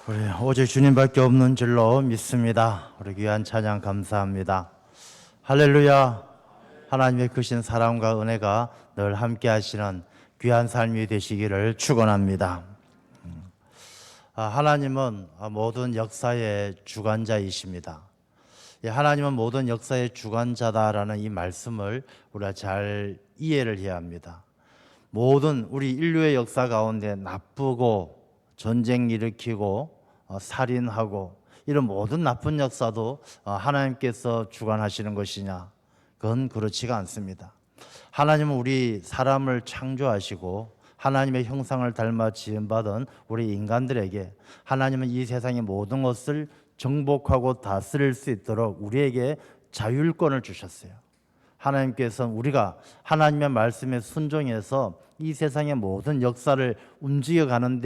우리 오직 주님밖에 없는 줄로 믿습니다. 우리 귀한 찬양 감사합니다. 할렐루야. 하나님의 크신 사랑과 은혜가 늘 함께 하시는 귀한 삶이 되시기를 축원합니다. 하나님은 모든 역사의 주관자이십니다. 하나님은 모든 역사의 주관자다라는 이 말씀을 우리가 잘 이해를 해야 합니다. 모든 우리 인류의 역사 가운데 나쁘고 전쟁 일으키고 살인하고 이런 모든 나쁜 역사도 하나님께서 주관하시는 것이냐? 그건 그렇지가 않습니다. 하나님은 우리 사람을 창조하시고 하나님의 형상을 닮아 지음받은 우리 인간들에게 하나님은 이 세상의 모든 것을 정복하고 다스릴 수 있도록 우리에게 자율권을 주셨어요. 하나님께서는 우리가 하나님의 말씀에 순종해서 이 세상의 모든 역사를 움직여가는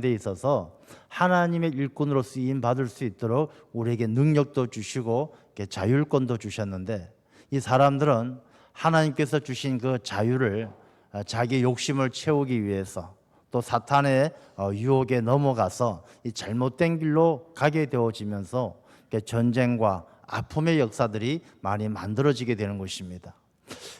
데 있어서 하나님의 일꾼으로 쓰임 받을 수 있도록 우리에게 능력도 주시고 자율권도 주셨는데, 이 사람들은 하나님께서 주신 그 자유를 자기 욕심을 채우기 위해서 또 사탄의 유혹에 넘어가서 이 잘못된 길로 가게 되어지면서 전쟁과 아픔의 역사들이 많이 만들어지게 되는 것입니다.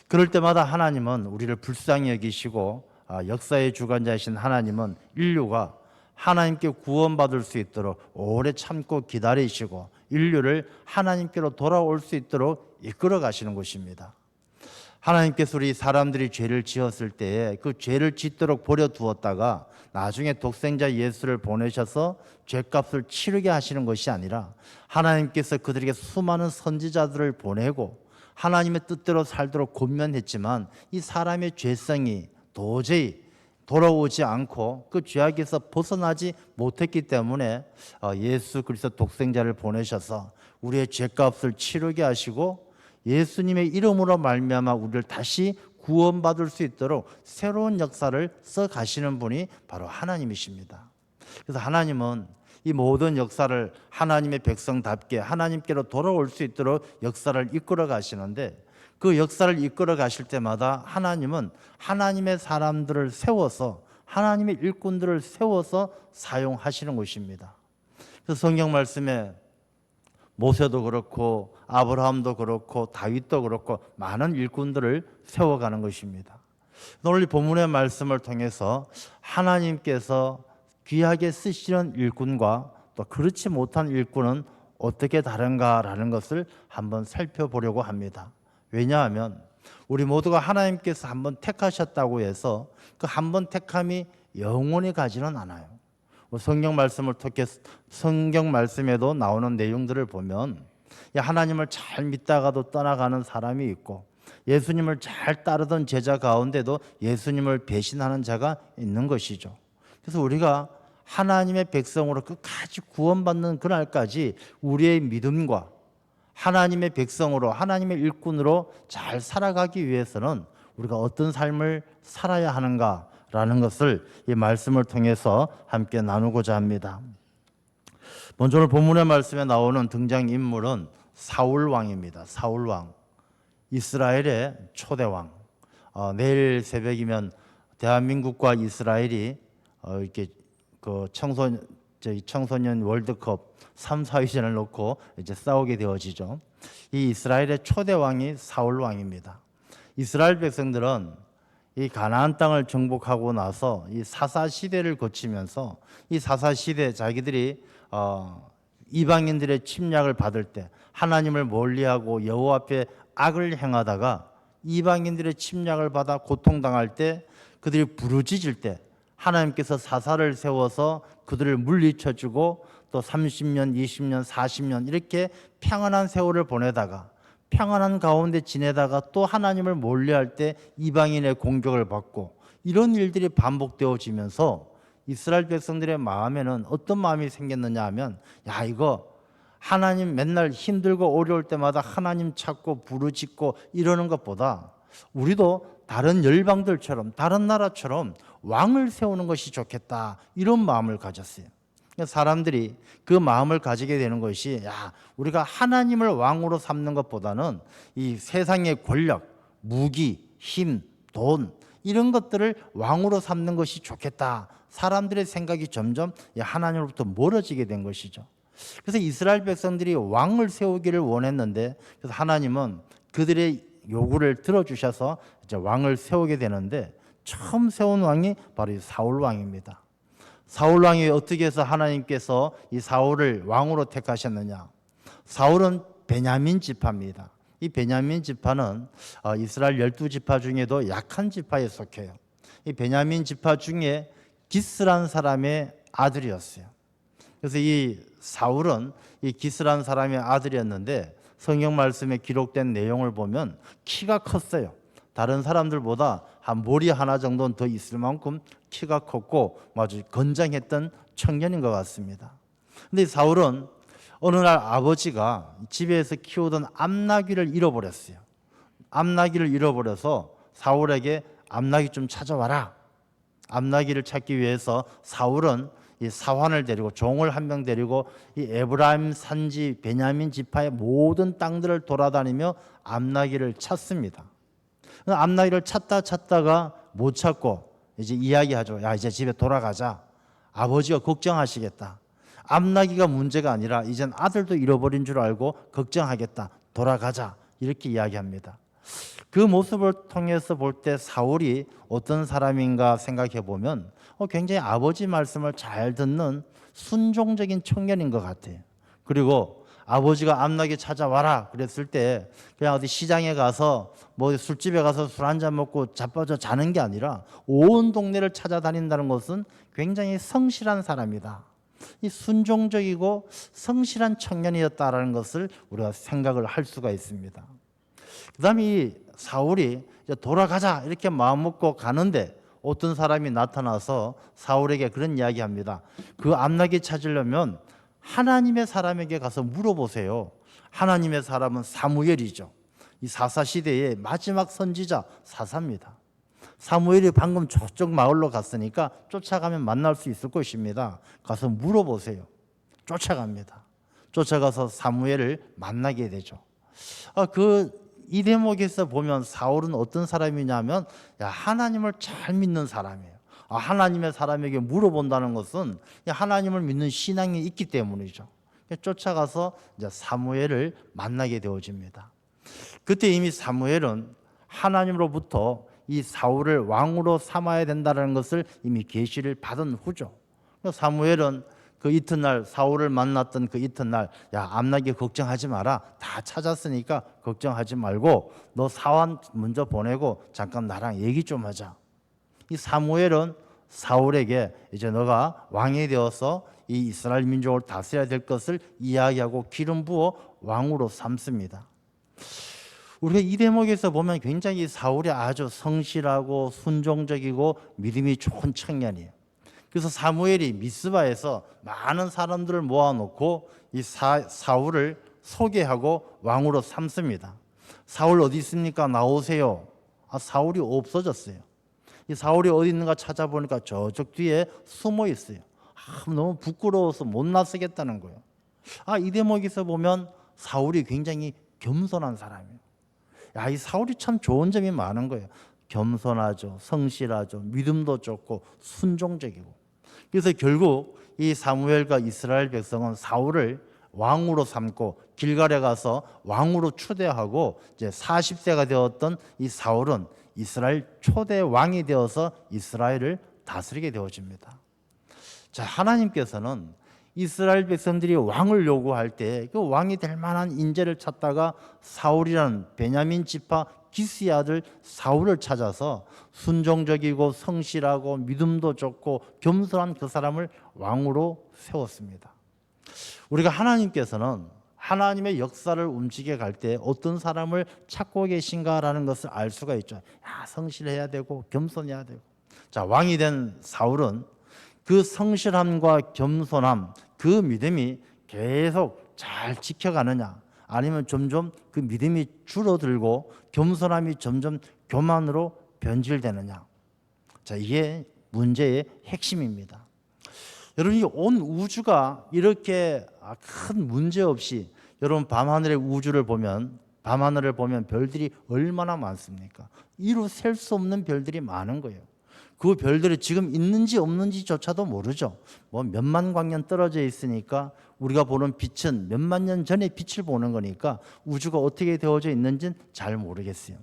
그럴 때마다 하나님은 우리를 불쌍히 여기시고 역사의 주관자이신 하나님은 인류가 하나님께 구원받을 수 있도록 오래 참고 기다리시고 인류를 하나님께로 돌아올 수 있도록 이끌어 가시는 것입니다. 하나님께서 우리 사람들이 죄를 지었을 때에 그 죄를 짓도록 버려두었다가 나중에 독생자 예수를 보내셔서 죄값을 치르게 하시는 것이 아니라 하나님께서 그들에게 수많은 선지자들을 보내고 하나님의 뜻대로 살도록 권면했지만 이 사람의 죄성이 도저히 돌아오지 않고 그 죄악에서 벗어나지 못했기 때문에 예수 그리스도 독생자를 보내셔서 우리의 죄값을 치르게 하시고 예수님의 이름으로 말미암아 우리를 다시 구원받을 수 있도록 새로운 역사를 써 가시는 분이 바로 하나님이십니다. 그래서 하나님은 이 모든 역사를 하나님의 백성답게 하나님께로 돌아올 수 있도록 역사를 이끌어 가시는데, 그 역사를 이끌어 가실 때마다 하나님은 하나님의 사람들을 세워서 하나님의 일꾼들을 세워서 사용하시는 것입니다. 그래서 성경 말씀에 모세도 그렇고 아브라함도 그렇고 다윗도 그렇고 많은 일꾼들을 세워가는 것입니다. 오늘 이 본문의 말씀을 통해서 하나님께서 귀하게 쓰시는 일꾼과 또 그렇지 못한 일꾼은 어떻게 다른가라는 것을 한번 살펴보려고 합니다. 왜냐하면 우리 모두가 하나님께서 한번 택하셨다고 해서 그 한번 택함이 영원히 가지는 않아요. 성경 말씀에도 나오는 내용들을 보면 하나님을 잘 믿다가도 떠나가는 사람이 있고 예수님을 잘 따르던 제자 가운데도 예수님을 배신하는 자가 있는 것이죠. 그래서 우리가 하나님의 백성으로 끝까지 구원받는 그날까지 우리의 믿음과 하나님의 백성으로 하나님의 일꾼으로 잘 살아가기 위해서는 우리가 어떤 삶을 살아야 하는가라는 것을 이 말씀을 통해서 함께 나누고자 합니다. 먼저 오늘 본문의 말씀에 나오는 등장인물은 사울 왕입니다. 사울 왕, 이스라엘의 초대왕. 내일 새벽이면 대한민국과 이스라엘이 이렇게 그 청소년 월드컵 3, 4위전을 놓고 이제 싸우게 되어지죠. 이 이스라엘의 초대왕이 사울 왕입니다. 이스라엘 백성들은 이 가나안 땅을 정복하고 나서 이 사사 시대를 거치면서 이 사사 시대 자기들이 이방인들의 침략을 받을 때 하나님을 멀리하고 여호와 앞에 악을 행하다가 이방인들의 침략을 받아 고통당할 때 그들이 부르짖을 때 하나님께서 사사를 세워서 그들을 물리쳐주고 또 30년, 20년, 40년 이렇게 평안한 세월을 보내다가 평안한 가운데 지내다가 또 하나님을 멀리할 때 이방인의 공격을 받고 이런 일들이 반복되어지면서 이스라엘 백성들의 마음에는 어떤 마음이 생겼느냐 하면, 이거 하나님 맨날 힘들고 어려울 때마다 하나님 찾고 부르짖고 이러는 것보다 우리도 다른 열방들처럼 다른 나라처럼 왕을 세우는 것이 좋겠다, 이런 마음을 가졌어요. 사람들이 그 마음을 가지게 되는 것이 우리가 하나님을 왕으로 삼는 것보다는 이 세상의 권력, 무기, 힘, 돈 이런 것들을 왕으로 삼는 것이 좋겠다. 사람들의 생각이 점점 하나님으로부터 멀어지게 된 것이죠. 그래서 이스라엘 백성들이 왕을 세우기를 원했는데, 그래서 하나님은 그들의 요구를 들어주셔서 이제 왕을 세우게 되는데, 처음 세운 왕이 바로 이 사울 왕입니다. 사울 왕이 어떻게 해서 하나님께서 이 사울을 왕으로 택하셨느냐? 사울은 베냐민 지파입니다. 이 베냐민 지파는 이스라엘 12지파 중에도 약한 지파에 속해요. 이 베냐민 지파 중에 기스란 사람의 아들이었어요. 그래서 이 사울은 이 기스란 사람의 아들이었는데, 성경 말씀에 기록된 내용을 보면 키가 컸어요. 다른 사람들보다 한 머리 하나 정도는 더 있을 만큼 키가 컸고 아주 건장했던 청년인 것 같습니다. 근데 사울은 어느 날 아버지가 집에서 키우던 암나귀를 잃어버렸어요. 암나귀를 잃어버려서 사울에게 암나귀 좀 찾아와라. 암나귀를 찾기 위해서 사울은 이 사환을 데리고, 종을 한 명 데리고 이 에브라임 산지 베냐민 지파의 모든 땅들을 돌아다니며 암나귀를 찾습니다. 암나귀를 찾다가 못 찾고 이제 이야기하죠. 야, 이제 집에 돌아가자. 아버지가 걱정하시겠다. 암나귀가 문제가 아니라 이젠 아들도 잃어버린 줄 알고 걱정하겠다. 돌아가자. 이렇게 이야기합니다. 그 모습을 통해서 볼 때 사울이 어떤 사람인가 생각해 보면 굉장히 아버지 말씀을 잘 듣는 순종적인 청년인 것 같아요. 그리고 아버지가 암나귀 찾아와라 그랬을 때 그냥 어디 시장에 가서 뭐 술집에 가서 술 한잔 먹고 자빠져 자는 게 아니라 온 동네를 찾아다닌다는 것은 굉장히 성실한 사람이다. 이 순종적이고 성실한 청년이었다라는 것을 우리가 생각을 할 수가 있습니다. 그다음에 이 사울이 이제 돌아가자 이렇게 마음 먹고 가는데 어떤 사람이 나타나서 사울에게 그런 이야기합니다. 그 암나귀 찾으려면 하나님의 사람에게 가서 물어보세요. 하나님의 사람은 사무엘이죠. 이 사사 시대의 마지막 선지자 사사입니다. 사무엘이 방금 저쪽 마을로 갔으니까 쫓아가면 만날 수 있을 것입니다. 가서 물어보세요. 쫓아갑니다. 쫓아가서 사무엘을 만나게 되죠. 이 대목에서 보면 사울은 어떤 사람이냐면 하나님을 잘 믿는 사람이에요. 하나님의 사람에게 물어본다는 것은 하나님을 믿는 신앙이 있기 때문이죠. 쫓아가서 이제 사무엘을 만나게 되어집니다. 그때 이미 사무엘은 하나님으로부터 이 사울을 왕으로 삼아야 된다는 것을 이미 계시를 받은 후죠. 사무엘은 그 이튿날 사울을 만났던 그 이튿날 암나귀 걱정하지 마라. 다 찾았으니까 걱정하지 말고 너 사환 먼저 보내고 잠깐 나랑 얘기 좀 하자. 이 사무엘은 사울에게 이제 너가 왕이 되어서 이 이스라엘 민족을 다스려야 될 것을 이야기하고 기름 부어 왕으로 삼습니다. 우리가 이 대목에서 보면 굉장히 사울이 아주 성실하고 순종적이고 믿음이 좋은 청년이에요. 그래서 사무엘이 미스바에서 많은 사람들을 모아놓고 이 사울을 소개하고 왕으로 삼습니다. 사울 어디 있습니까? 나오세요. 사울이 없어졌어요. 이 사울이 어디 있는가 찾아보니까 저쪽 뒤에 숨어 있어요. 너무 부끄러워서 못 나서겠다는 거예요. 이 대목에서 보면 사울이 굉장히 겸손한 사람이에요. 이 사울이 참 좋은 점이 많은 거예요. 겸손하죠, 성실하죠, 믿음도 좋고 순종적이고. 그래서 결국 이 사무엘과 이스라엘 백성은 사울을 왕으로 삼고 길갈에 가서 왕으로 추대하고 이제 40세가 되었던 이 사울은 이스라엘 초대 왕이 되어서 이스라엘을 다스리게 되어집니다. 자, 하나님께서는 이스라엘 백성들이 왕을 요구할 때 그 왕이 될 만한 인재를 찾다가 사울이라는 베냐민 지파 기스의 아들 사울을 찾아서 순종적이고 성실하고 믿음도 좋고 겸손한 그 사람을 왕으로 세웠습니다. 우리가 하나님께서는 하나님의 역사를 움직여 갈 때 어떤 사람을 찾고 계신가라는 것을 알 수가 있죠. 성실해야 되고 겸손해야 되고. 자, 왕이 된 사울은 그 성실함과 겸손함, 그 믿음이 계속 잘 지켜가느냐, 아니면 점점 그 믿음이 줄어들고 겸손함이 점점 교만으로 변질되느냐. 자, 이게 문제의 핵심입니다. 여러분, 이 온 우주가 이렇게 큰 문제 없이, 여러분 밤하늘의 우주를 보면 밤하늘을 보면 별들이 얼마나 많습니까? 이루 셀 수 없는 별들이 많은 거예요. 그 별들이 지금 있는지 없는지조차도 모르죠. 뭐 몇만 광년 떨어져 있으니까 우리가 보는 빛은 몇만 년 전에 빛을 보는 거니까 우주가 어떻게 되어져 있는지는 잘 모르겠어요.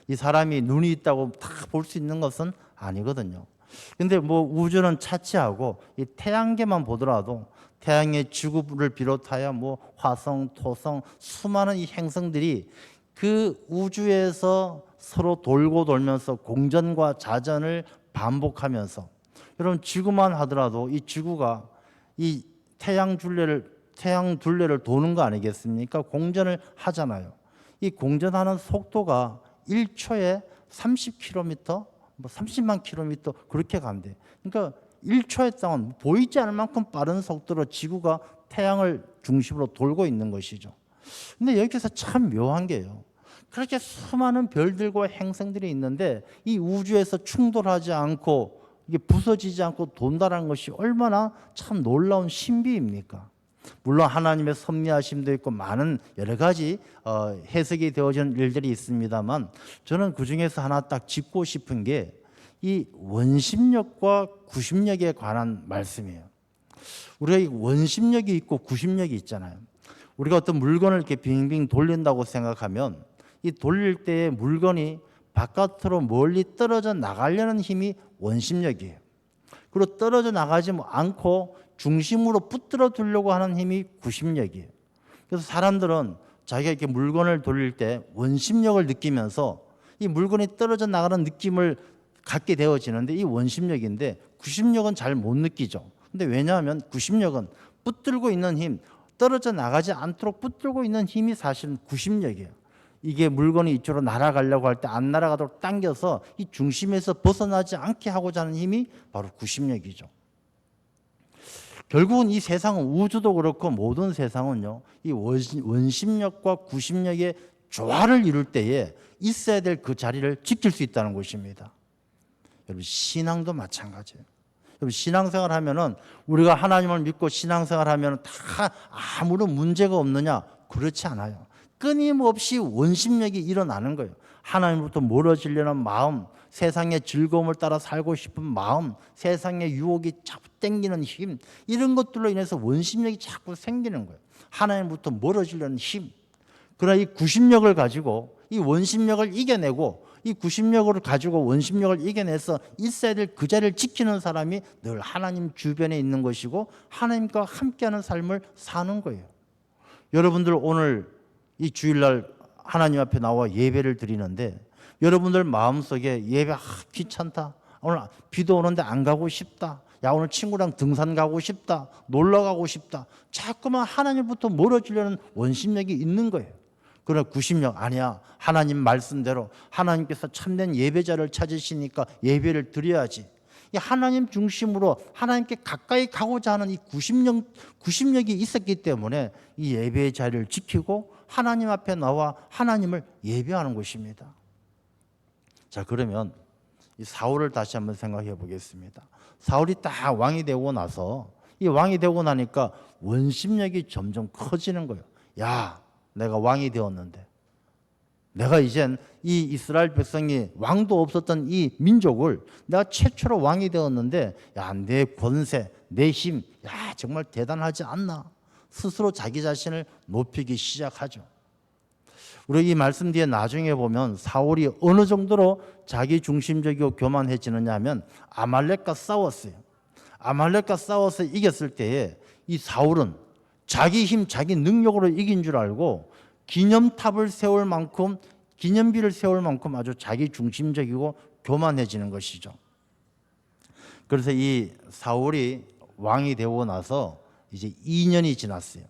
이 사람이 눈이 있다고 다 볼 수 있는 것은 아니거든요. 근데 뭐 우주는 차치하고 이 태양계만 보더라도 태양의 지구를 비롯하여 뭐 화성, 토성, 수많은 이 행성들이 그 우주에서 서로 돌고 돌면서 공전과 자전을 반복하면서, 여러분 지구만 하더라도 이 지구가 이 태양 둘레를 도는 거 아니겠습니까? 공전을 하잖아요. 이 공전하는 속도가 1초에 30km, 뭐 30만 km 그렇게 간대. 그러니까 1초에 동안 보이지 않을 만큼 빠른 속도로 지구가 태양을 중심으로 돌고 있는 것이죠. 근데 여기서 참 묘한 게요, 그렇게 수많은 별들과 행성들이 있는데 이 우주에서 충돌하지 않고 이게 부서지지 않고 돈다는 것이 얼마나 참 놀라운 신비입니까? 물론 하나님의 섭리하심도 있고 많은 여러 가지 해석이 되어지는 일들이 있습니다만, 저는 그 중에서 하나 딱 짚고 싶은 게 이 원심력과 구심력에 관한 말씀이에요. 우리가 이 원심력이 있고 구심력이 있잖아요. 우리가 어떤 물건을 이렇게 빙빙 돌린다고 생각하면 이 돌릴 때에 물건이 바깥으로 멀리 떨어져 나가려는 힘이 원심력이에요. 그리고 떨어져 나가지 않고 중심으로 붙들어 두려고 하는 힘이 구심력이에요. 그래서 사람들은 자기가 이렇게 물건을 돌릴 때 원심력을 느끼면서 이 물건이 떨어져 나가는 느낌을 갖게 되어지는데, 이 원심력인데 구심력은 잘 못 느끼죠. 근데 왜냐하면 구심력은 붙들고 있는 힘, 떨어져 나가지 않도록 붙들고 있는 힘이 사실은 구심력이에요. 이게 물건이 이쪽으로 날아가려고 할 때 안 날아가도록 당겨서 이 중심에서 벗어나지 않게 하고자 하는 힘이 바로 구심력이죠. 결국은 이 세상은, 우주도 그렇고 모든 세상은요, 이 원심력과 구심력의 조화를 이룰 때에 있어야 될 그 자리를 지킬 수 있다는 것입니다. 여러분 신앙도 마찬가지예요. 여러분 신앙생활 하면은, 우리가 하나님을 믿고 신앙생활 하면은 다 아무런 문제가 없느냐? 그렇지 않아요. 끊임없이 원심력이 일어나는 거예요. 하나님부터 멀어지려는 마음, 세상의 즐거움을 따라 살고 싶은 마음, 세상의 유혹이 자꾸 땡기는 힘, 이런 것들로 인해서 원심력이 자꾸 생기는 거예요. 하나님부터 멀어지려는 힘. 그러나 이 구심력을 가지고 이 원심력을 이겨내고, 이 구심력을 가지고 원심력을 이겨내서 있어야 될 그 자리를 지키는 사람이 늘 하나님 주변에 있는 것이고 하나님과 함께하는 삶을 사는 거예요. 여러분들 오늘 이 주일날 하나님 앞에 나와 예배를 드리는데, 여러분들 마음속에 예배 귀찮다, 오늘 비도 오는데 안 가고 싶다, 야 오늘 친구랑 등산 가고 싶다, 놀러 가고 싶다, 자꾸만 하나님부터 멀어지려는 원심력이 있는 거예요. 그러나 구심력 아니야. 하나님 말씀대로 하나님께서 참된 예배자를 찾으시니까 예배를 드려야지. 이 하나님 중심으로 하나님께 가까이 가고자 하는 이 구심력이 있었기 때문에 이 예배의 자리를 지키고 하나님 앞에 나와 하나님을 예배하는 것입니다. 자, 그러면 이 사울을 다시 한번 생각해 보겠습니다. 사울이 딱 왕이 되고 나서, 이 왕이 되고 나니까 원심력이 점점 커지는 거예요. 야, 내가 왕이 되었는데, 내가 이젠 이 이스라엘 백성이 왕도 없었던 이 민족을 내가 최초로 왕이 되었는데, 야, 내 권세, 내 힘, 야, 정말 대단하지 않나? 스스로 자기 자신을 높이기 시작하죠. 우리 이 말씀 뒤에 나중에 보면 사울이 어느 정도로 자기 중심적이고 교만해지느냐 하면 아말렉과 싸웠어요. 아말렉과 싸워서 이겼을 때에 이 사울은 자기 힘, 자기 능력으로 이긴 줄 알고 기념탑을 세울 만큼, 기념비를 세울 만큼 아주 자기 중심적이고 교만해지는 것이죠. 그래서 이 사울이 왕이 되고 나서 이제 2년이 지났어요.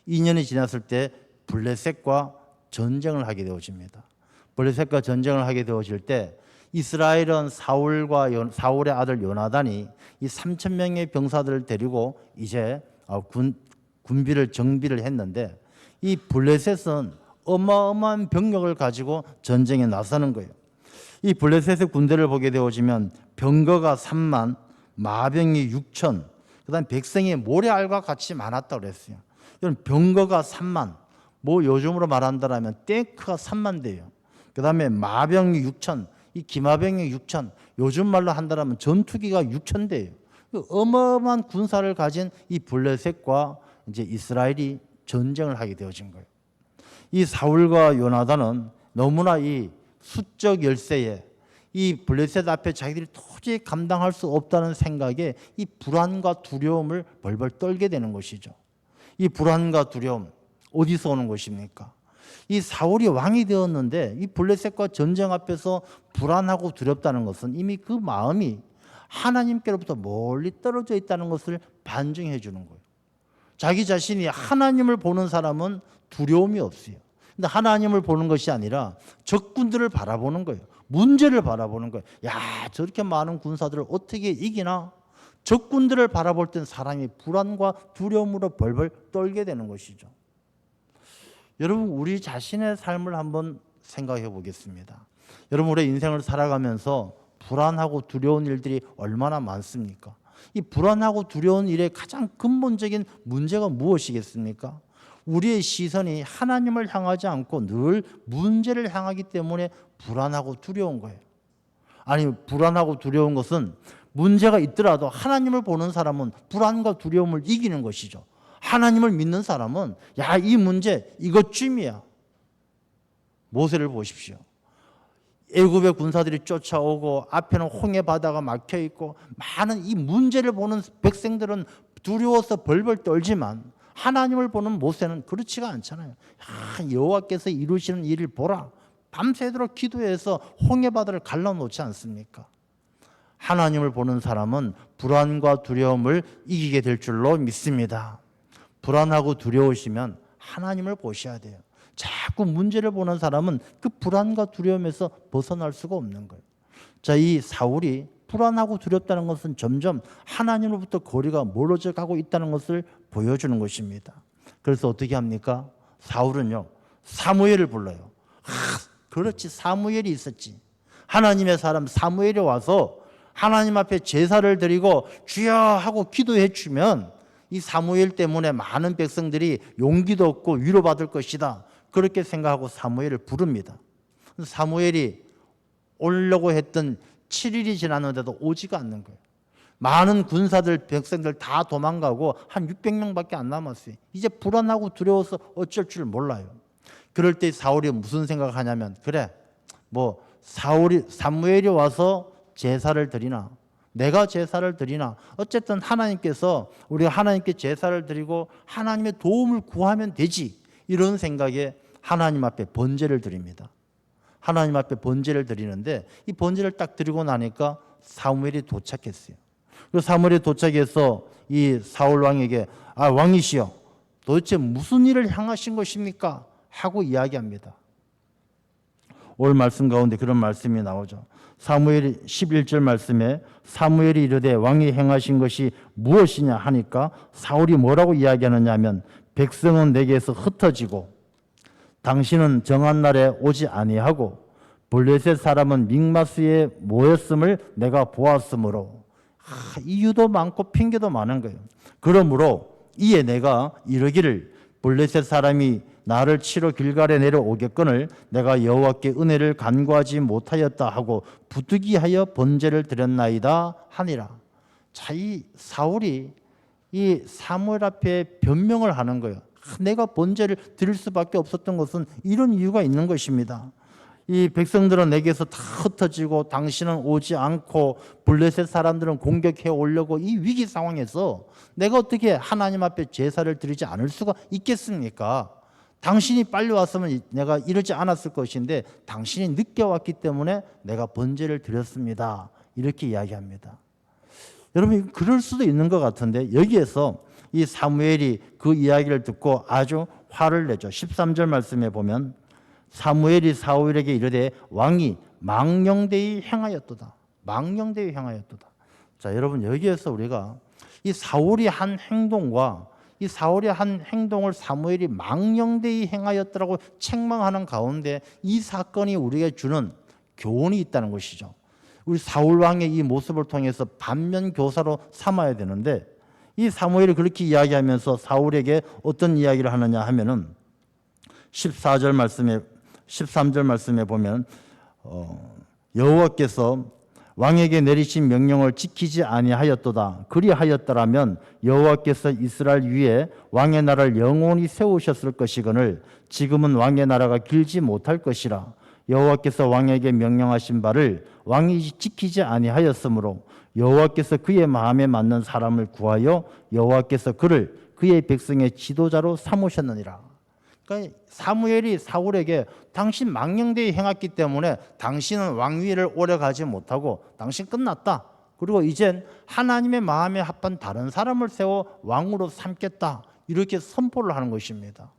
2년이 지났을 때 블레셋과 전쟁을 하게 되어집니다. 블레셋과 전쟁을 하게 되어질 때 이스라엘은 사울의 아들 요나단이 이 3,000명의 병사들을 데리고 이제 군비를 정비를 했는데, 이 블레셋은 어마어마한 병력을 가지고 전쟁에 나서는 거예요. 이 블레셋의 군대를 보게 되어지면 병거가 3만, 마병이 6천, 그다음 백성이 모래알과 같이 많았다고 그랬어요. 병거가 3만, 뭐 요즘으로 말한다면 탱크가 3만 대예요. 그다음에 마병이 6천, 이 기마병이 6천, 요즘 말로 한다면 전투기가 6천 대예요. 어마어마한 군사를 가진 이 블레셋과 이제 이스라엘이 전쟁을 하게 되어진 거예요. 이 사울과 요나단은 너무나 이 수적 열세에 이 블레셋 앞에 자기들이 도저히 감당할 수 없다는 생각에 이 불안과 두려움을 벌벌 떨게 되는 것이죠. 이 불안과 두려움 어디서 오는 것입니까? 이 사울이 왕이 되었는데 이 블레셋과 전쟁 앞에서 불안하고 두렵다는 것은 이미 그 마음이 하나님께로부터 멀리 떨어져 있다는 것을 반증해 주는 거예요. 자기 자신이 하나님을 보는 사람은 두려움이 없어요. 근데 하나님을 보는 것이 아니라 적군들을 바라보는 거예요. 문제를 바라보는 거예요. 야, 저렇게 많은 군사들을 어떻게 이기나? 적군들을 바라볼 땐 사람이 불안과 두려움으로 벌벌 떨게 되는 것이죠. 여러분, 우리 자신의 삶을 한번 생각해 보겠습니다. 여러분, 우리의 인생을 살아가면서 불안하고 두려운 일들이 얼마나 많습니까? 이 불안하고 두려운 일의 가장 근본적인 문제가 무엇이겠습니까? 우리의 시선이 하나님을 향하지 않고 늘 문제를 향하기 때문에 불안하고 두려운 거예요. 아니, 불안하고 두려운 것은 문제가 있더라도 하나님을 보는 사람은 불안과 두려움을 이기는 것이죠. 하나님을 믿는 사람은 야, 이 문제 이것쯤이야. 모세를 보십시오. 애굽의 군사들이 쫓아오고 앞에는 홍해 바다가 막혀 있고 많은 이 문제를 보는 백성들은 두려워서 벌벌 떨지만 하나님을 보는 모세는 그렇지가 않잖아요. 야, 여호와께서 이루시는 일을 보라. 밤새도록 기도해서 홍해 바다를 갈라놓지 않습니까? 하나님을 보는 사람은 불안과 두려움을 이기게 될 줄로 믿습니다. 불안하고 두려우시면 하나님을 보셔야 돼요. 자꾸 문제를 보는 사람은 그 불안과 두려움에서 벗어날 수가 없는 거예요. 자, 이 사울이 불안하고 두렵다는 것은 점점 하나님으로부터 거리가 멀어져 가고 있다는 것을 보여주는 것입니다. 그래서 어떻게 합니까? 사울은요, 사무엘을 불러요. 그렇지, 사무엘이 있었지. 하나님의 사람 사무엘이 와서 하나님 앞에 제사를 드리고 주여 하고 기도해 주면 이 사무엘 때문에 많은 백성들이 용기도 얻고 위로받을 것이다. 그렇게 생각하고 사무엘을 부릅니다. 사무엘이 오려고 했던 7일이 지났는데도 오지가 않는 거예요. 많은 군사들, 백성들 다 도망가고 한 600명밖에 안 남았어요. 이제 불안하고 두려워서 어쩔 줄 몰라요. 그럴 때 사울이 무슨 생각을 하냐면, 그래, 뭐 사무엘이 와서 제사를 드리나, 내가 제사를 드리나, 어쨌든 하나님께서 우리가 하나님께 제사를 드리고 하나님의 도움을 구하면 되지, 이런 생각에 하나님 앞에 번제를 드립니다. 하나님 앞에 번제를 드리는데 이 번제를 딱 드리고 나니까 사무엘이 도착했어요. 그리고 사무엘이 도착해서 이 사울 왕에게 왕이시여, 도대체 무슨 일을 향하신 것입니까? 하고 이야기합니다. 오늘 말씀 가운데 그런 말씀이 나오죠. 사무엘이 11절 말씀에 사무엘이 이르되 왕이 행하신 것이 무엇이냐 하니까 사울이 뭐라고 이야기하느냐 하면, 백성은 내게서 흩어지고 당신은 정한 날에 오지 아니하고 블레셋 사람은 믹마스에 모였음을 내가 보았으므로, 이유도 많고 핑계도 많은 거예요. 그러므로 이에 내가 이르기를 블레셋 사람이 나를 치러 길갈에 내려오겠거늘 내가 여호와께 은혜를 간구하지 못하였다 하고 부득이하여 번제를 드렸나이다 하니라. 자, 이 사울이 이 사무엘 앞에 변명을 하는 거예요. 내가 번제를 드릴 수밖에 없었던 것은 이런 이유가 있는 것입니다. 이 백성들은 내게서 다 흩어지고 당신은 오지 않고 블레셋 사람들은 공격해 오려고 이 위기 상황에서 내가 어떻게 하나님 앞에 제사를 드리지 않을 수가 있겠습니까? 당신이 빨리 왔으면 내가 이러지 않았을 것인데 당신이 늦게 왔기 때문에 내가 번제를 드렸습니다. 이렇게 이야기합니다. 여러분, 그럴 수도 있는 것 같은데 여기에서 이 사무엘이 그 이야기를 듣고 아주 화를 내죠. 13절 말씀에 보면 사무엘이 사울에게 이르되 왕이 망령되이 행하였도다. 망령되이 행하였도다. 자, 여러분, 여기에서 우리가 이 사울이 한 행동과 이 사울의 한 행동을 사무엘이 망령되이 행하였더라고 책망하는 가운데 이 사건이 우리에게 주는 교훈이 있다는 것이죠. 우리 사울 왕의 이 모습을 통해서 반면 교사로 삼아야 되는데, 이 사무엘이 그렇게 이야기하면서 사울에게 어떤 이야기를 하느냐 하면은 14절 말씀에 13절 말씀에 보면 여호와께서 왕에게 내리신 명령을 지키지 아니하였도다. 그리하였더라면 여호와께서 이스라엘 위에 왕의 나라를 영원히 세우셨을 것이거늘 지금은 왕의 나라가 길지 못할 것이라. 여호와께서 왕에게 명령하신 바를 왕이 지키지 아니하였으므로 여호와께서 그의 마음에 맞는 사람을 구하여 여호와께서 그를 그의 백성의 지도자로 삼으셨느니라. 그러니까 사무엘이 사울에게 당신 망령되이 행했기 때문에 당신은 왕위를 오래 가지 못하고 당신 끝났다. 그리고 이젠 하나님의 마음에 합한 다른 사람을 세워 왕으로 삼겠다. 이렇게 선포를 하는 것입니다.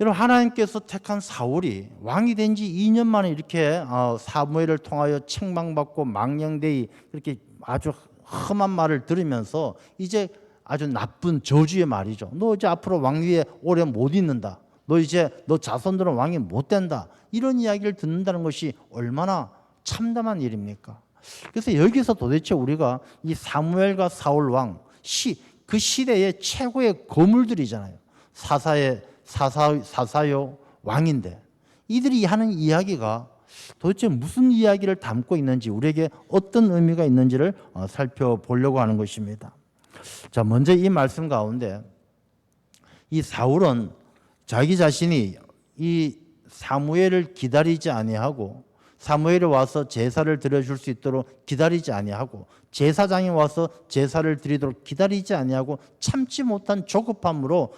여러분, 하나님께서 택한 사울이 왕이 된 지 2년 만에 이렇게 사무엘을 통하여 책망받고 망령되이 그렇게 아주 험한 말을 들으면서 이제 아주 나쁜 저주의 말이죠. 너 이제 앞으로 왕위에 오래 못 있는다. 너 이제 너 자손들은 왕이 못 된다. 이런 이야기를 듣는다는 것이 얼마나 참담한 일입니까? 그래서 여기서 도대체 우리가 이 사무엘과 사울 왕 그 시대의 최고의 거물들이잖아요. 사사요 왕인데 이들이 하는 이야기가 도대체 무슨 이야기를 담고 있는지, 우리에게 어떤 의미가 있는지를 살펴보려고 하는 것입니다. 자, 먼저 이 말씀 가운데 이 사울은 자기 자신이 이 사무엘을 기다리지 아니하고 사무엘이 와서 제사를 드려줄 수 있도록 기다리지 아니하고 제사장이 와서 제사를 드리도록 기다리지 아니하고 참지 못한 조급함으로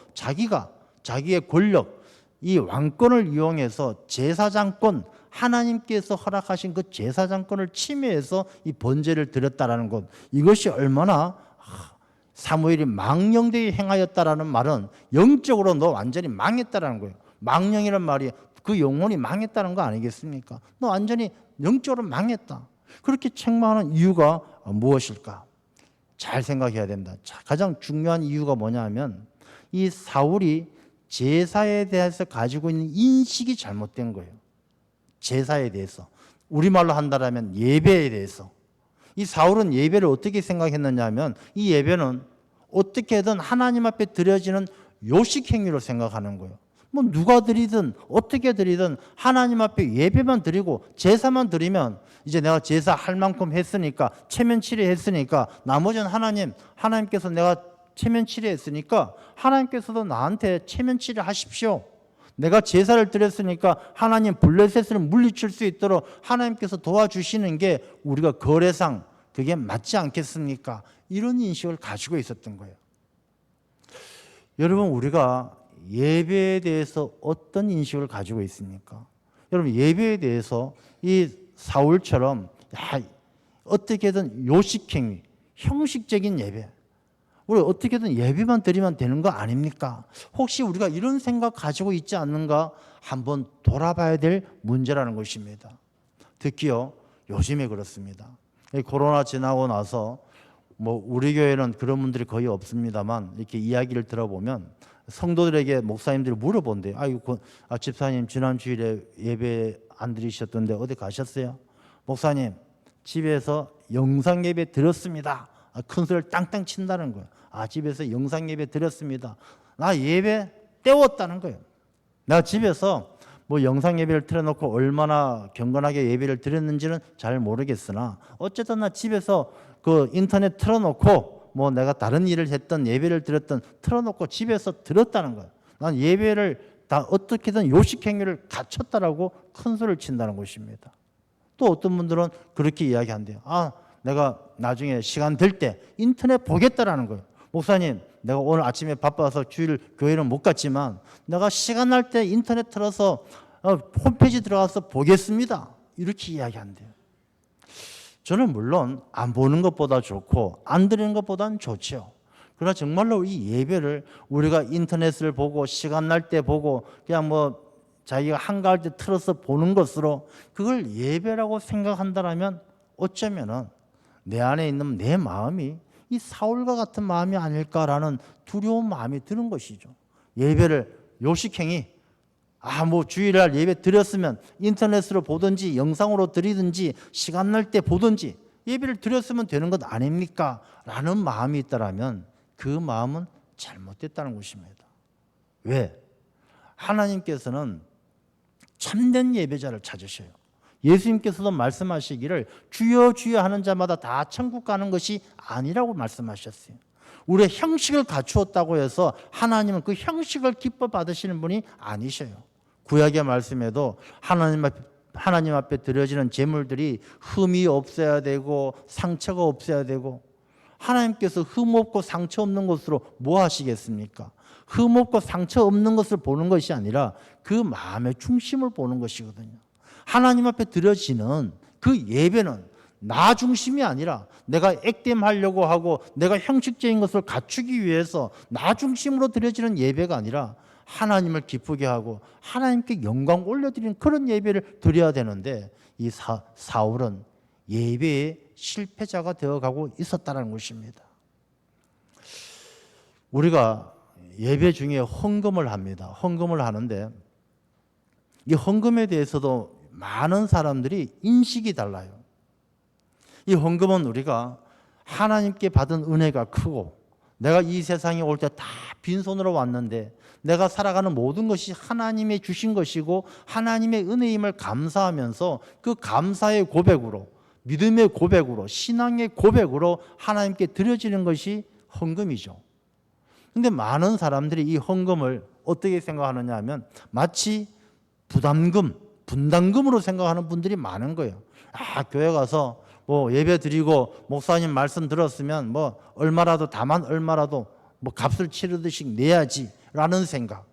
자기의 권력, 이 왕권을 이용해서 제사장권, 하나님께서 허락하신 그 제사장권을 침해해서 이 번제를 드렸다라는 것, 이것이 얼마나 사무엘이 망령되이 행하였다라는 말은 영적으로 너 완전히 망했다라는 거예요. 망령이란 말이 그 영혼이 망했다는 거 아니겠습니까? 너 완전히 영적으로 망했다. 그렇게 책망하는 이유가 무엇일까? 잘 생각해야 된다. 가장 중요한 이유가 뭐냐면 이 사울이 제사에 대해서 가지고 있는 인식이 잘못된 거예요. 제사에 대해서. 우리말로 한다면 예배에 대해서. 이 사울은 예배를 어떻게 생각했느냐 하면 이 예배는 어떻게든 하나님 앞에 드려지는 요식 행위로 생각하는 거예요. 뭐 누가 드리든 어떻게 드리든 하나님 앞에 예배만 드리고 제사만 드리면 이제 내가 제사할 만큼 했으니까 체면치레 했으니까 나머지는 하나님께서 내가 체면치레 했으니까 하나님께서도 나한테 체면치레 하십시오. 내가 제사를 드렸으니까 하나님 블레셋을 물리칠 수 있도록 하나님께서 도와주시는 게 우리가 거래상 그게 맞지 않겠습니까? 이런 인식을 가지고 있었던 거예요. 여러분, 우리가 예배에 대해서 어떤 인식을 가지고 있습니까? 여러분, 예배에 대해서 이 사울처럼 어떻게든 요식행위, 형식적인 예배, 우리 어떻게든 예배만 드리면 되는 거 아닙니까? 혹시 우리가 이런 생각 가지고 있지 않는가 한번 돌아봐야 될 문제라는 것입니다. 특히요, 요즘에 그렇습니다. 코로나 지나고 나서 뭐 우리 교회는 그런 분들이 거의 없습니다만 이렇게 이야기를 들어보면 성도들에게 목사님들이 물어본대요. 집사님 지난 주일에 예배 안 드리셨던데 어디 가셨어요? 목사님 집에서 영상 예배 드렸습니다. 큰 소리를 땅땅 친다는 거예요. 집에서 영상 예배 드렸습니다. 나 예배 때웠다는 거예요. 내가 집에서 뭐 영상 예배를 틀어놓고 얼마나 경건하게 예배를 드렸는지는 잘 모르겠으나 어쨌든 나 집에서 그 인터넷 틀어놓고 뭐 내가 다른 일을 했던 예배를 드렸던 틀어놓고 집에서 들었다는 거예요. 난 예배를 다 어떻게든 요식행위를 갖췄다라고 큰 소리를 친다는 것입니다. 또 어떤 분들은 그렇게 이야기한대요. 내가 나중에 시간 될 때 인터넷 보겠다라는 거예요. 목사님, 내가 오늘 아침에 바빠서 주일 교회는 못 갔지만 내가 시간 날 때 인터넷 틀어서 홈페이지 들어가서 보겠습니다. 이렇게 이야기한대요. 저는 물론 안 보는 것보다 좋고 안 드리는 것보다는 좋죠. 그러나 정말로 이 예배를 우리가 인터넷을 보고 시간 날 때 보고 그냥 뭐 자기가 한가할 때 틀어서 보는 것으로 그걸 예배라고 생각한다면 어쩌면은 내 안에 있는 내 마음이 이 사울과 같은 마음이 아닐까라는 두려운 마음이 드는 것이죠. 예배를 요식행위, 뭐 주일날 예배 드렸으면 인터넷으로 보든지 영상으로 드리든지 시간 날 때 보든지 예배를 드렸으면 되는 것 아닙니까? 라는 마음이 있다면 그 마음은 잘못됐다는 것입니다. 왜? 하나님께서는 참된 예배자를 찾으셔요. 예수님께서도 말씀하시기를 주여 주여 하는 자마다 다 천국 가는 것이 아니라고 말씀하셨어요. 우리의 형식을 갖추었다고 해서 하나님은 그 형식을 기뻐 받으시는 분이 아니셔요. 구약의 말씀에도 하나님 앞에 드려지는 제물들이 흠이 없어야 되고 상처가 없어야 되고, 하나님께서 흠 없고 상처 없는 것으로 뭐 하시겠습니까? 흠 없고 상처 없는 것을 보는 것이 아니라 그 마음의 중심을 보는 것이거든요. 하나님 앞에 드려지는 그 예배는 나 중심이 아니라 내가 액땜하려고 하고 내가 형식적인 것을 갖추기 위해서 나 중심으로 드려지는 예배가 아니라 하나님을 기쁘게 하고 하나님께 영광 올려드리는 그런 예배를 드려야 되는데, 이 사울은 예배의 실패자가 되어가고 있었다는 것입니다. 우리가 예배 중에 헌금을 합니다. 헌금을 하는데 이 헌금에 대해서도 많은 사람들이 인식이 달라요. 이 헌금은 우리가 하나님께 받은 은혜가 크고, 내가 이 세상에 올 때 다 빈손으로 왔는데 내가 살아가는 모든 것이 하나님의 주신 것이고 하나님의 은혜임을 감사하면서 그 감사의 고백으로, 믿음의 고백으로, 신앙의 고백으로 하나님께 드려지는 것이 헌금이죠. 근데 많은 사람들이 이 헌금을 어떻게 생각하느냐 하면 마치 부담금, 분담금으로 생각하는 분들이 많은 거예요. 교회 가서 뭐 예배 드리고 목사님 말씀 들었으면 뭐 얼마라도, 다만 얼마라도 뭐 값을 치르듯이 내야지라는 생각.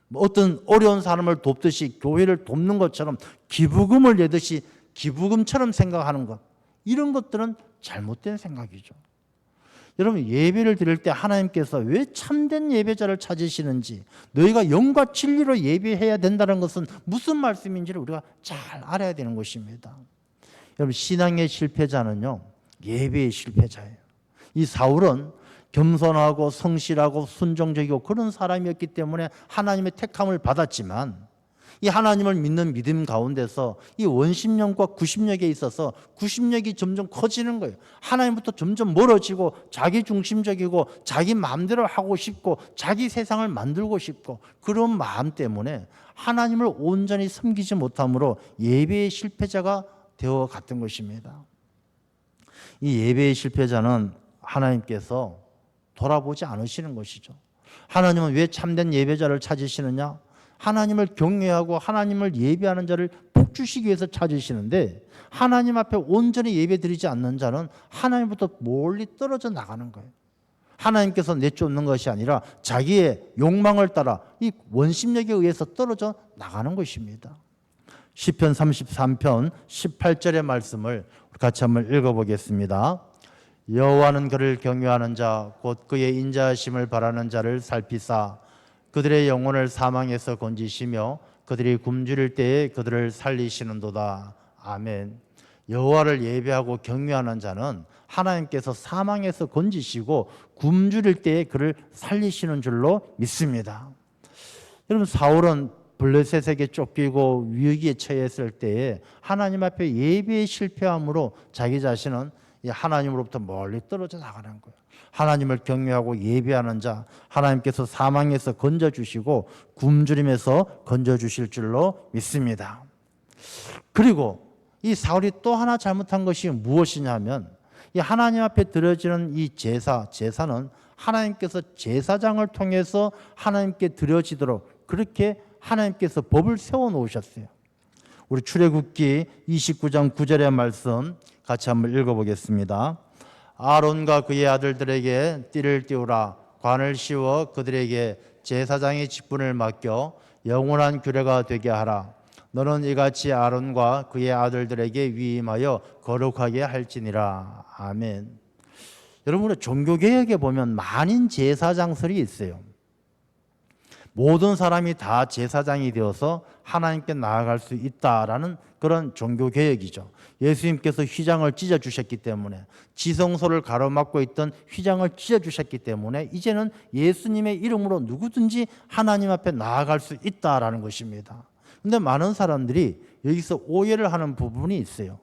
뭐 어떤 어려운 사람을 돕듯이 교회를 돕는 것처럼 기부금을 내듯이 기부금처럼 생각하는 것. 이런 것들은 잘못된 생각이죠. 여러분, 예배를 드릴 때 하나님께서 왜 참된 예배자를 찾으시는지, 너희가 영과 진리로 예배해야 된다는 것은 무슨 말씀인지를 우리가 잘 알아야 되는 것입니다. 여러분, 신앙의 실패자는요, 예배의 실패자예요. 이 사울은 겸손하고 성실하고 순종적이고 그런 사람이었기 때문에 하나님의 택함을 받았지만, 이 하나님을 믿는 믿음 가운데서 이 원심력과 구심력에 있어서 구심력이 점점 커지는 거예요. 하나님부터 점점 멀어지고 자기 중심적이고 자기 마음대로 하고 싶고 자기 세상을 만들고 싶고, 그런 마음 때문에 하나님을 온전히 섬기지 못함으로 예배의 실패자가 되어 갔던 것입니다. 이 예배의 실패자는 하나님께서 돌아보지 않으시는 것이죠. 하나님은 왜 참된 예배자를 찾으시느냐? 하나님을 경외하고 하나님을 예배하는 자를 복주시기 위해서 찾으시는데, 하나님 앞에 온전히 예배드리지 않는 자는 하나님부터 멀리 떨어져 나가는 거예요. 하나님께서 내쫓는 것이 아니라 자기의 욕망을 따라 이 원심력에 의해서 떨어져 나가는 것입니다. 시편 33편 18절의 말씀을 같이 한번 읽어보겠습니다. 여호와는 그를 경외하는 자, 곧 그의 인자하심을 바라는 자를 살피사 그들의 영혼을 사망에서 건지시며 그들이 굶주릴 때에 그들을 살리시는도다. 아멘. 여호와를 예배하고 경외하는 자는 하나님께서 사망에서 건지시고 굶주릴 때에 그를 살리시는 줄로 믿습니다. 여러분, 사울은 블레셋에게 쫓기고 위기에 처했을 때에 하나님 앞에 예배에 실패함으로 자기 자신은 하나님으로부터 멀리 떨어져 나가는 거예요. 하나님을 경외하고 예배하는 자, 하나님께서 사망에서 건져주시고 굶주림에서 건져주실 줄로 믿습니다. 그리고 이 사울이 또 하나 잘못한 것이 무엇이냐면, 이 하나님 앞에 드려지는 이 제사는 하나님께서 제사장을 통해서 하나님께 드려지도록 그렇게 하나님께서 법을 세워 놓으셨어요. 우리 출애굽기 29장 9절의 말씀 같이 한번 읽어보겠습니다. 아론과 그의 아들들에게 띠를 띄우라. 관을 씌워 그들에게 제사장의 직분을 맡겨 영원한 규례가 되게 하라. 너는 이같이 아론과 그의 아들들에게 위임하여 거룩하게 할지니라. 아멘. 여러분, 우리 종교개혁에 보면 만인 제사장설이 있어요. 모든 사람이 다 제사장이 되어서 하나님께 나아갈 수 있다라는 그런 종교개혁이죠. 예수님께서 휘장을 찢어주셨기 때문에, 지성소를 가로막고 있던 휘장을 찢어주셨기 때문에 이제는 예수님의 이름으로 누구든지 하나님 앞에 나아갈 수 있다라는 것입니다. 그런데 많은 사람들이 여기서 오해를 하는 부분이 있어요.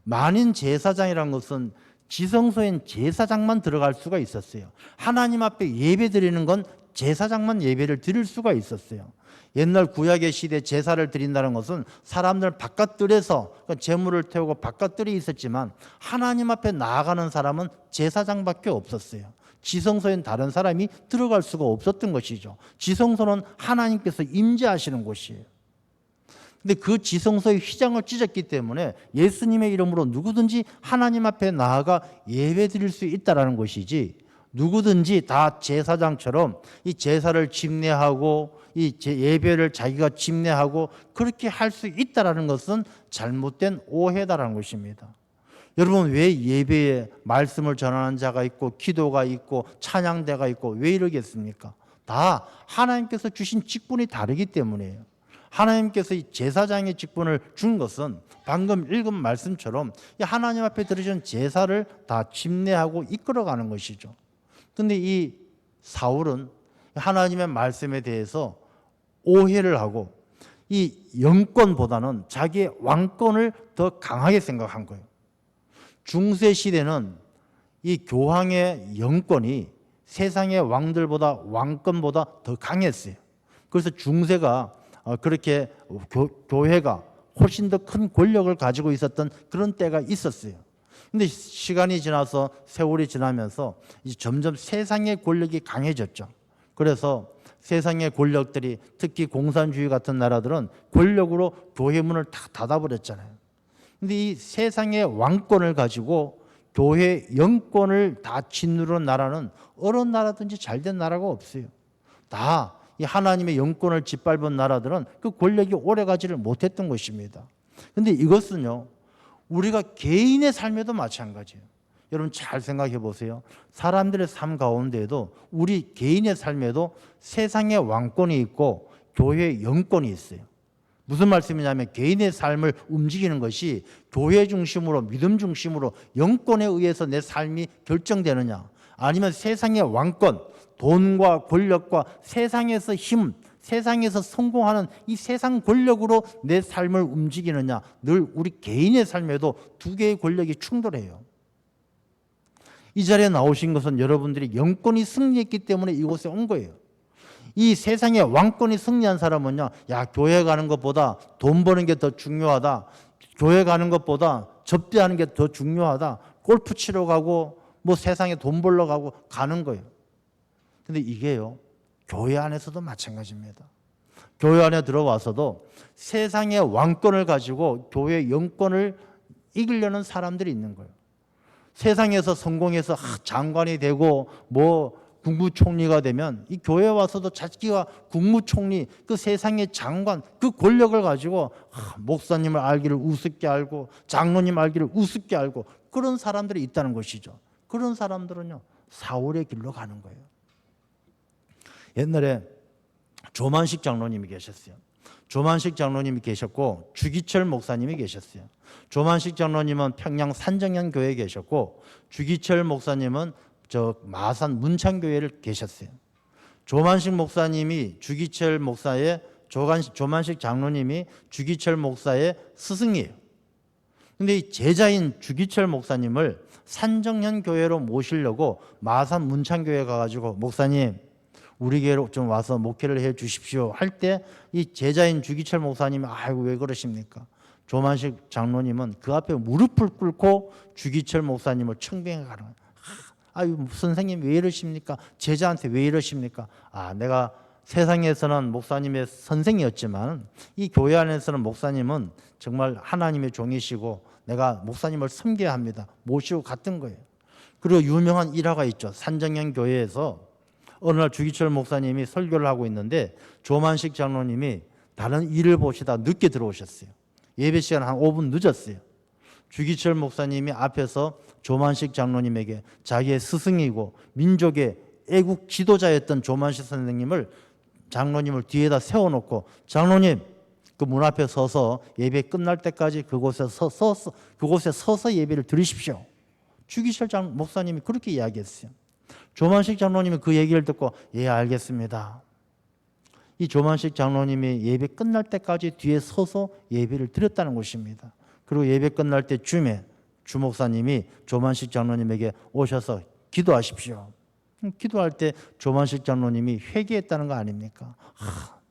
만인 제사장이라는 것은 지성소엔 제사장만 들어갈 수가 있었어요. 하나님 앞에 예배 드리는 건 제사장만 예배를 드릴 수가 있었어요. 옛날 구약의 시대 제사를 드린다는 것은 사람들 바깥들에서 제물을 태우고 바깥들이 있었지만 하나님 앞에 나아가는 사람은 제사장밖에 없었어요. 지성소엔 다른 사람이 들어갈 수가 없었던 것이죠. 지성소는 하나님께서 임재하시는 곳이에요. 근데 그 지성소의 휘장을 찢었기 때문에 예수님의 이름으로 누구든지 하나님 앞에 나아가 예배 드릴 수 있다는 것이지, 누구든지 다 제사장처럼 이 제사를 집례하고 이 예배를 자기가 집례하고 그렇게 할 수 있다는 것은 잘못된 오해다라는 것입니다. 여러분, 왜 예배에 말씀을 전하는 자가 있고 기도가 있고 찬양대가 있고 왜 이러겠습니까? 다 하나님께서 주신 직분이 다르기 때문이에요. 하나님께서 이 제사장의 직분을 준 것은 방금 읽은 말씀처럼 하나님 앞에 드리는 제사를 다 집례하고 이끌어가는 것이죠. 근데 이 사울은 하나님의 말씀에 대해서 오해를 하고 이 영권보다는 자기의 왕권을 더 강하게 생각한 거예요. 중세 시대는 이 교황의 영권이 세상의 왕들보다 왕권보다 더 강했어요. 그래서 중세가 그렇게 교회가 훨씬 더 큰 권력을 가지고 있었던 그런 때가 있었어요. 근데 시간이 지나서 세월이 지나면서 이제 점점 세상의 권력이 강해졌죠. 그래서 세상의 권력들이 특히 공산주의 같은 나라들은 권력으로 교회 문을 다 닫아버렸잖아요. 근데 이 세상의 왕권을 가지고 교회 영권을 다 짓누르는 나라는 어느 나라든지 잘된 나라가 없어요. 다 이 하나님의 영권을 짓밟은 나라들은 그 권력이 오래가지를 못했던 것입니다. 근데 이것은요, 우리가 개인의 삶에도 마찬가지예요. 여러분 잘 생각해 보세요. 사람들의 삶 가운데에도 우리 개인의 삶에도 세상의 왕권이 있고 교회의 영권이 있어요. 무슨 말씀이냐면 개인의 삶을 움직이는 것이 교회 중심으로 믿음 중심으로 영권에 의해서 내 삶이 결정되느냐, 아니면 세상의 왕권, 돈과 권력과 세상에서 힘, 세상에서 성공하는 이 세상 권력으로 내 삶을 움직이느냐, 늘 우리 개인의 삶에도 두 개의 권력이 충돌해요. 이 자리에 나오신 것은 여러분들이 영권이 승리했기 때문에 이곳에 온 거예요. 이 세상에 왕권이 승리한 사람은요, 야, 교회 가는 것보다 돈 버는 게 더 중요하다, 교회 가는 것보다 접대하는 게 더 중요하다, 골프 치러 가고 뭐 세상에 돈 벌러 가고 가는 거예요. 근데 이게요, 교회 안에서도 마찬가지입니다. 교회 안에 들어와서도 세상의 왕권을 가지고 교회 영권을 이기려는 사람들이 있는 거예요. 세상에서 성공해서 장관이 되고 뭐 국무총리가 되면 이 교회에 와서도 자기가 국무총리, 그 세상의 장관, 그 권력을 가지고 목사님을 알기를 우습게 알고 장로님 알기를 우습게 알고 그런 사람들이 있다는 것이죠. 그런 사람들은요, 사울의 길로 가는 거예요. 옛날에 조만식 장로님이 계셨어요. 조만식 장로님이 계셨고 주기철 목사님이 계셨어요. 조만식 장로님은 평양 산정현 교회에 계셨고 주기철 목사님은 저 마산 문창교회를 계셨어요. 조만식 목사님이 주기철 목사의 조만식 장로님이 주기철 목사의 스승이에요. 근데 이 제자인 주기철 목사님을 산정현 교회로 모시려고 마산 문창교회 가가지고 목사님 우리 교회로 좀 와서 목회를 해 주십시오 할 때 이 제자인 주기철 목사님이 아이고 왜 그러십니까? 조만식 장로님은 그 앞에 무릎을 꿇고 주기철 목사님을 청빙해 가는 거예요. 아유 선생님 왜 이러십니까? 제자한테 왜 이러십니까? 내가 세상에서는 목사님의 선생이었지만 이 교회 안에서는 목사님은 정말 하나님의 종이시고 내가 목사님을 섬겨야 합니다. 모시고 갔던 거예요. 그리고 유명한 일화가 있죠. 산정현 교회에서 어느 날 주기철 목사님이 설교를 하고 있는데 조만식 장로님이 다른 일을 보시다 늦게 들어오셨어요. 예배 시간 한 5분 늦었어요. 주기철 목사님이 앞에서 조만식 장로님에게 자기의 스승이고 민족의 애국 지도자였던 조만식 선생님을 장로님을 뒤에다 세워놓고 장로님 그 문 앞에 서서 예배 끝날 때까지 그곳에 서서 예배를 드리십시오. 주기철 목사님이 그렇게 이야기했어요. 조만식 장로님이 그 얘기를 듣고 예 알겠습니다. 이 조만식 장로님이 예배 끝날 때까지 뒤에 서서 예배를 드렸다는 것입니다. 그리고 예배 끝날 때쯤에 주 목사님이 조만식 장로님에게 오셔서 기도하십시오. 기도할 때 조만식 장로님이 회개했다는 거 아닙니까?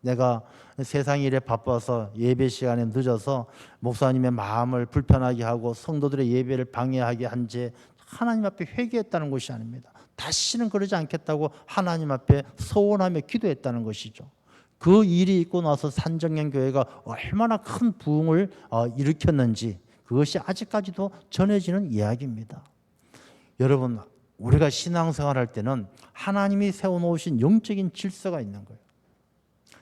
내가 세상 일에 바빠서 예배 시간에 늦어서 목사님의 마음을 불편하게 하고 성도들의 예배를 방해하게 한 죄 하나님 앞에 회개했다는 것이 아닙니다. 다시는 그러지 않겠다고 하나님 앞에 소원하며 기도했다는 것이죠. 그 일이 있고 나서 산정령 교회가 얼마나 큰 부흥을 일으켰는지 그것이 아직까지도 전해지는 이야기입니다. 여러분, 우리가 신앙생활할 때는 하나님이 세워놓으신 영적인 질서가 있는 거예요.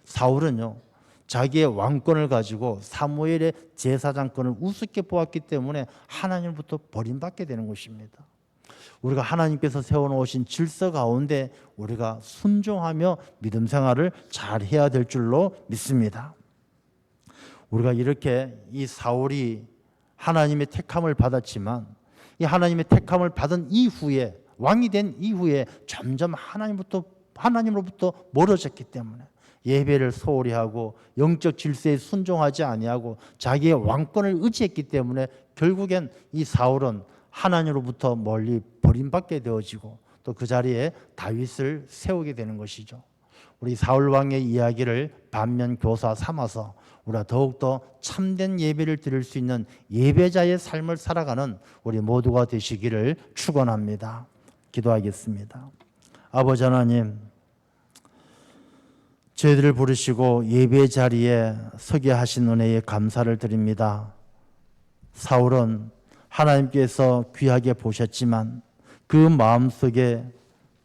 사울은요, 자기의 왕권을 가지고 사무엘의 제사장권을 우습게 보았기 때문에 하나님부터 버림받게 되는 것입니다. 우리가 하나님께서 세워놓으신 질서 가운데 우리가 순종하며 믿음 생활을 잘 해야 될 줄로 믿습니다. 우리가 이렇게 이 사울이 하나님의 택함을 받았지만 이 하나님의 택함을 받은 이후에 왕이 된 이후에 점점 하나님으로부터 멀어졌기 때문에 예배를 소홀히 하고 영적 질서에 순종하지 아니하고 자기의 왕권을 의지했기 때문에 결국엔 이 사울은 하나님으로부터 멀리 버림받게 되어지고 또 그 자리에 다윗을 세우게 되는 것이죠. 우리 사울 왕의 이야기를 반면 교사 삼아서 우리가 더욱더 참된 예배를 드릴 수 있는 예배자의 삶을 살아가는 우리 모두가 되시기를 축원합니다. 기도하겠습니다. 아버지 하나님, 저희들을 부르시고 예배 자리에 서게 하신 은혜에 감사를 드립니다. 사울은 하나님께서 귀하게 보셨지만 그 마음속에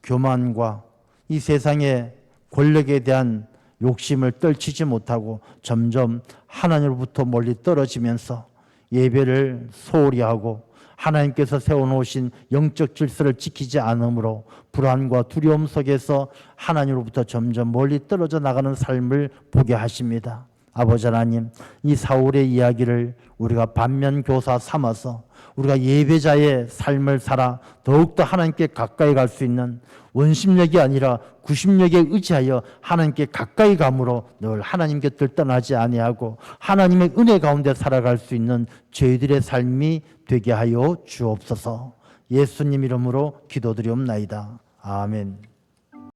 교만과 이 세상의 권력에 대한 욕심을 떨치지 못하고 점점 하나님으로부터 멀리 떨어지면서 예배를 소홀히 하고 하나님께서 세워놓으신 영적 질서를 지키지 않으므로 불안과 두려움 속에서 하나님으로부터 점점 멀리 떨어져 나가는 삶을 보게 하십니다. 아버지 하나님, 이 사울의 이야기를 우리가 반면교사 삼아서 우리가 예배자의 삶을 살아 더욱더 하나님께 가까이 갈 수 있는 원심력이 아니라 구심력에 의지하여 하나님께 가까이 감으로 늘 하나님 곁을 떠나지 아니하고 하나님의 은혜 가운데 살아갈 수 있는 저희들의 삶이 되게 하여 주옵소서. 예수님 이름으로 기도드리옵나이다. 아멘.